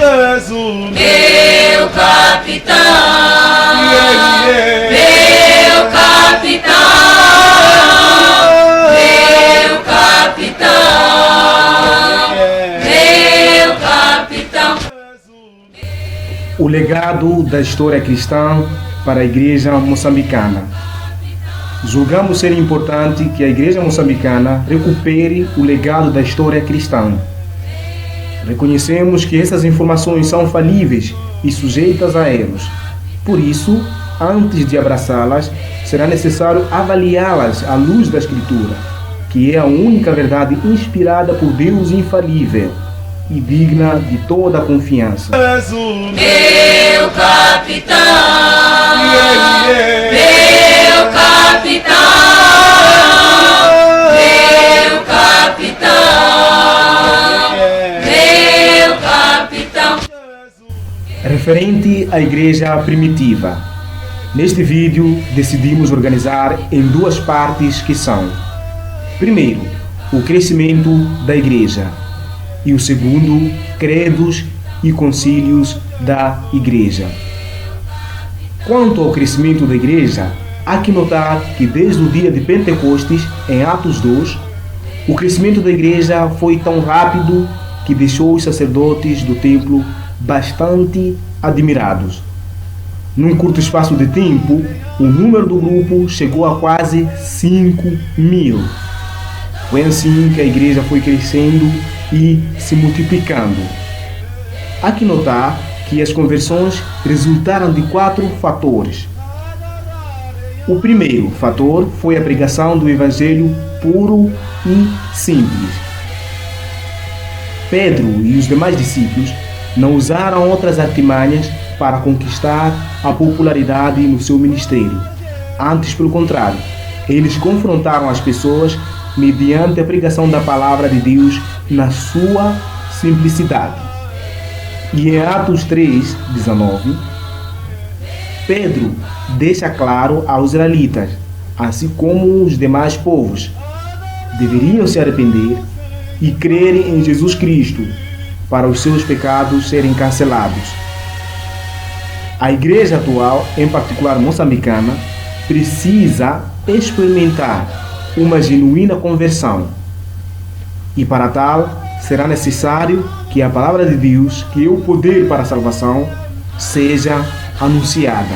Jesus, meu capitão, yeah, meu capitão, meu capitão, meu capitão. O legado da história cristã para a igreja moçambicana. Julgamos ser importante que a igreja moçambicana recupere o legado da história cristã. Reconhecemos que essas informações são falíveis e sujeitas a erros. Por isso, antes de abraçá-las, será necessário avaliá-las à luz da Escritura, que é a única verdade inspirada por Deus infalível e digna de toda a confiança. Jesus, Meu capitão, yeah, meu capitão, meu capitão, meu capitão. Referente à igreja primitiva. Neste vídeo, decidimos organizar em duas partes que são: primeiro, o crescimento da igreja, e o segundo, credos e concílios da igreja. Quanto ao crescimento da igreja, há que notar que desde o dia de Pentecostes, em Atos 2, o crescimento da igreja foi tão rápido que deixou os sacerdotes do templo bastante admirados. Num curto espaço de tempo, o número do grupo chegou a quase 5.000. Foi assim que a igreja foi crescendo e se multiplicando. Há que notar que as conversões resultaram de 4 fatores. O primeiro fator foi a pregação do evangelho puro e simples. Pedro e os demais discípulos não usaram outras artimanhas para conquistar a popularidade no seu ministério. Antes, pelo contrário, eles confrontaram as pessoas mediante a pregação da palavra de Deus na sua simplicidade. E em Atos 3:19, Pedro deixa claro aos israelitas, assim como os demais povos, deveriam se arrepender e crerem em Jesus Cristo para os seus pecados serem cancelados. A igreja atual, em particular moçambicana, precisa experimentar uma genuína conversão. E para tal, será necessário que a palavra de Deus, que é o poder para a salvação, seja anunciada.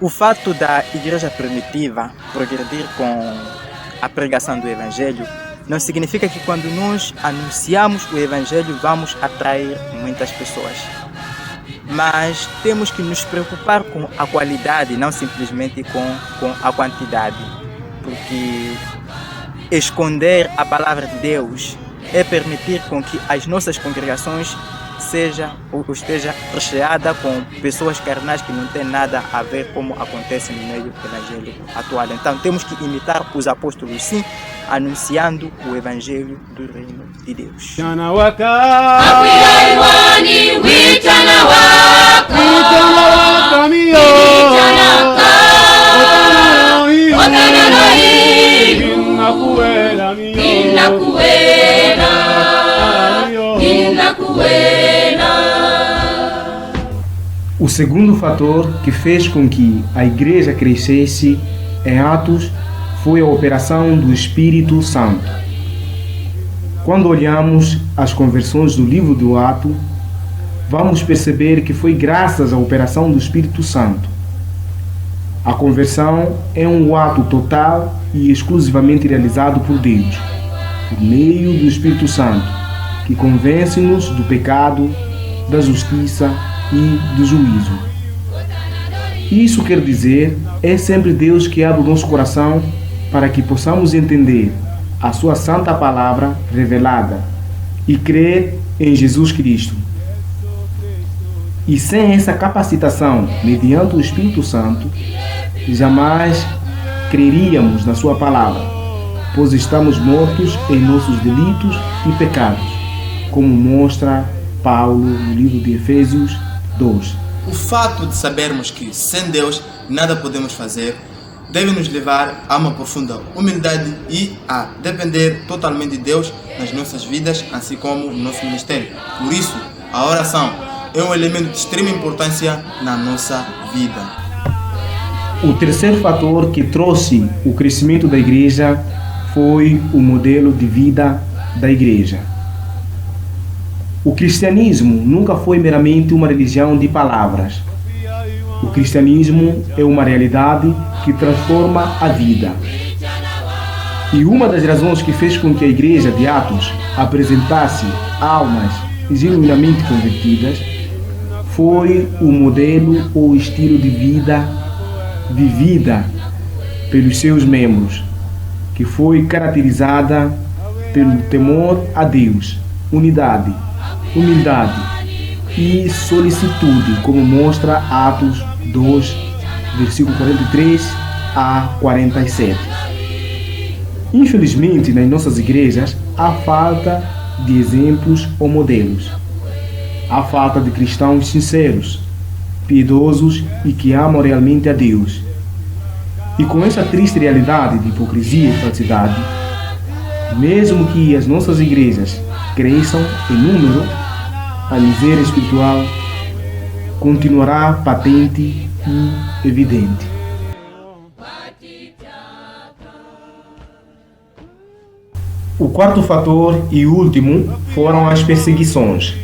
O fato da igreja primitiva progredir com a pregação do Evangelho não significa que quando nós anunciamos o Evangelho vamos atrair muitas pessoas. Mas temos que nos preocupar com a qualidade, não simplesmente com a quantidade. Porque esconder a palavra de Deus é permitir com que as nossas congregações esteja recheada com pessoas carnais que não têm nada a ver como acontece no meio evangélico atual. Então temos que imitar os apóstolos, sim, anunciando o evangelho do reino de Deus. O segundo fator que fez com que a igreja crescesse em Atos foi a operação do Espírito Santo. Quando olhamos as conversões do livro do Atos, vamos perceber que foi graças à operação do Espírito Santo. A conversão é um ato total e exclusivamente realizado por Deus, por meio do Espírito Santo, que convence-nos do pecado, da justiça e do juízo. Isso quer dizer, é sempre Deus que abre o nosso coração para que possamos entender a sua santa palavra revelada e crer em Jesus Cristo. E sem essa capacitação, mediante o Espírito Santo, jamais creríamos na sua palavra, pois estamos mortos em nossos delitos e pecados, como mostra Paulo no livro de Efésios 2. O fato de sabermos que sem Deus nada podemos fazer deve nos levar a uma profunda humildade e a depender totalmente de Deus nas nossas vidas, assim como no nosso ministério. Por isso, a oração é um elemento de extrema importância na nossa vida. O terceiro fator que trouxe o crescimento da igreja foi o modelo de vida da igreja. O cristianismo nunca foi meramente uma religião de palavras. O cristianismo é uma realidade que transforma a vida. E uma das razões que fez com que a igreja de Atos apresentasse almas genuinamente convertidas foi o modelo ou estilo de vida vivida pelos seus membros, que foi caracterizada pelo temor a Deus, unidade, humildade e solicitude, como mostra Atos 2, versículo 43 a 47. Infelizmente, nas nossas igrejas, há falta de exemplos ou modelos. Há falta de cristãos sinceros, piedosos e que amam realmente a Deus. E com essa triste realidade de hipocrisia e falsidade, mesmo que as nossas igrejas cresçam em número, a miséria espiritual continuará patente e evidente. O quarto fator e último foram as perseguições.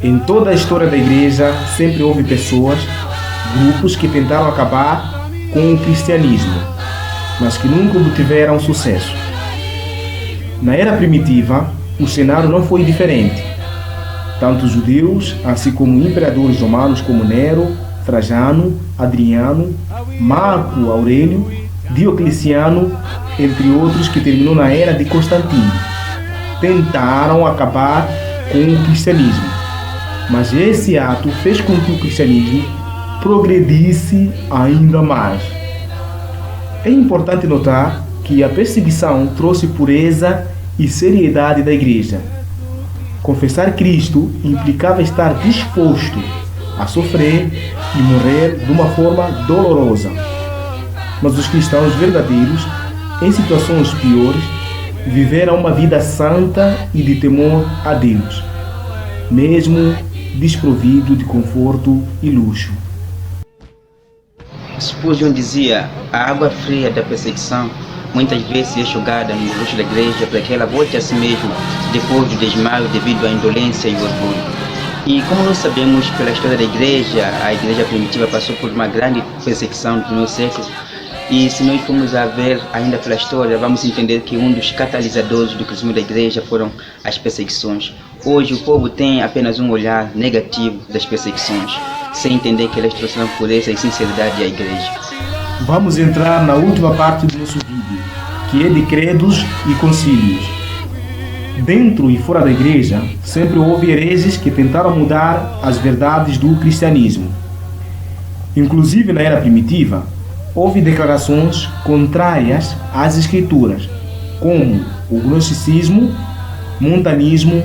Em toda a história da igreja sempre houve pessoas, grupos que tentaram acabar com o cristianismo, mas que nunca obtiveram sucesso. Na era primitiva, o cenário não foi diferente. Tanto os judeus, assim como imperadores romanos como Nero, Trajano, Adriano, Marco Aurélio, Diocleciano, entre outros, que terminou na era de Constantino, tentaram acabar com o cristianismo. Mas esse ato fez com que o cristianismo progredisse ainda mais. É importante notar que a perseguição trouxe pureza e seriedade da igreja. Confessar Cristo implicava estar disposto a sofrer e morrer de uma forma dolorosa. Mas os cristãos verdadeiros, em situações piores, viveram uma vida santa e de temor a Deus, mesmo desprovido de conforto e luxo. Spurgeon dizia: a água fria da perseguição muitas vezes é jogada no rosto da igreja para que ela volte a si mesma depois do desmaio devido à indolência e orgulho. E como nós sabemos pela história da igreja, a igreja primitiva passou por uma grande perseguição nos primeiros séculos. E se nós formos a ver ainda pela história, vamos entender que um dos catalisadores do crescimento da igreja foram as perseguições. Hoje o povo tem apenas um olhar negativo das perseguições, sem entender que elas trouxeram pureza e sinceridade à igreja. Vamos entrar na última parte do nosso vídeo, que é de credos e concílios. Dentro e fora da igreja, sempre houve hereges que tentaram mudar as verdades do cristianismo. Inclusive na era primitiva, houve declarações contrárias às escrituras, como o gnosticismo, montanismo,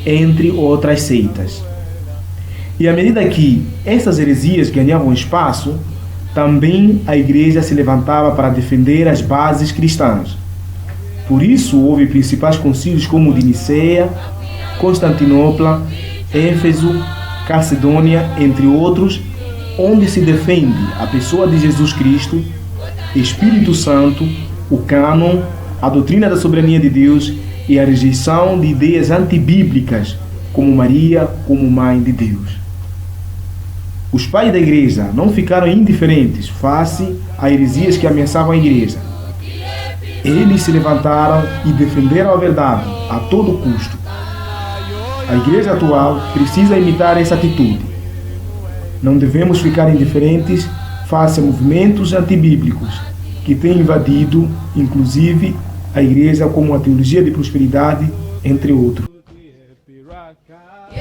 entre outras seitas. E à medida que essas heresias ganhavam espaço, também a igreja se levantava para defender as bases cristãs. Por isso houve principais concílios como o de Niceia, Constantinopla, Éfeso, Calcedônia, entre outros, onde se defende a pessoa de Jesus Cristo, Espírito Santo, o cânon, a doutrina da soberania de Deus e a rejeição de ideias antibíblicas, como Maria como mãe de Deus. Os pais da igreja não ficaram indiferentes face a heresias que ameaçavam a igreja. Eles se levantaram e defenderam a verdade a todo custo. A igreja atual precisa imitar essa atitude. Não devemos ficar indiferentes face a movimentos antibíblicos que têm invadido, inclusive, a igreja, como a teologia de prosperidade, entre outros.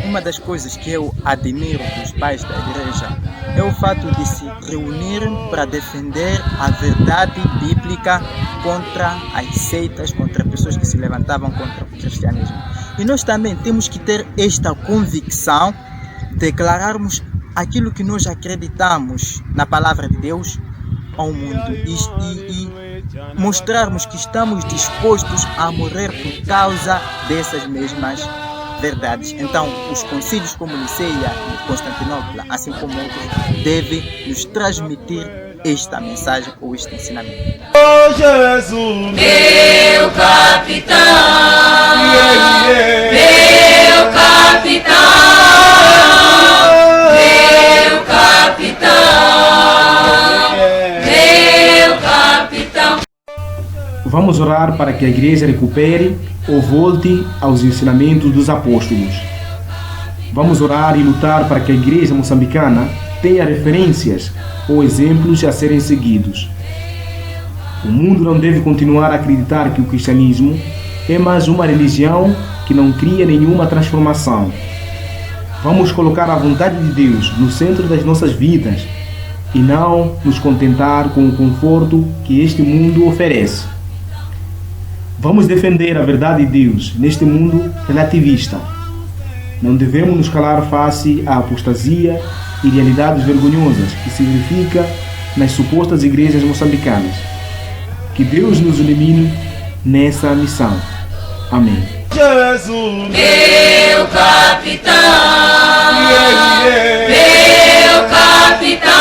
Uma das coisas que eu admiro dos pais da igreja é o fato de se reunirem para defender a verdade bíblica contra as seitas, contra pessoas que se levantavam contra o cristianismo. E nós também temos que ter esta convicção, declararmos aquilo que nós acreditamos na palavra de Deus, ao mundo e mostrarmos que estamos dispostos a morrer por causa dessas mesmas verdades. Então, os concílios como Niceia e Constantinopla, assim como outros, devem nos transmitir esta mensagem ou este ensinamento. Oh Jesus, meu capitão, meu capitão, meu capitão, meu capitão. Vamos orar para que a igreja recupere ou volte aos ensinamentos dos apóstolos. Vamos orar e lutar para que a igreja moçambicana tenha referências ou exemplos a serem seguidos. O mundo não deve continuar a acreditar que o cristianismo é mais uma religião que não cria nenhuma transformação. Vamos colocar a vontade de Deus no centro das nossas vidas e não nos contentar com o conforto que este mundo oferece. Vamos defender a verdade de Deus neste mundo relativista. Não devemos nos calar face à apostasia e realidades vergonhosas que se verifica nas supostas igrejas moçambicanas. Que Deus nos ilumine nessa missão. Amém. Jesus, meu capitão, meu capitão.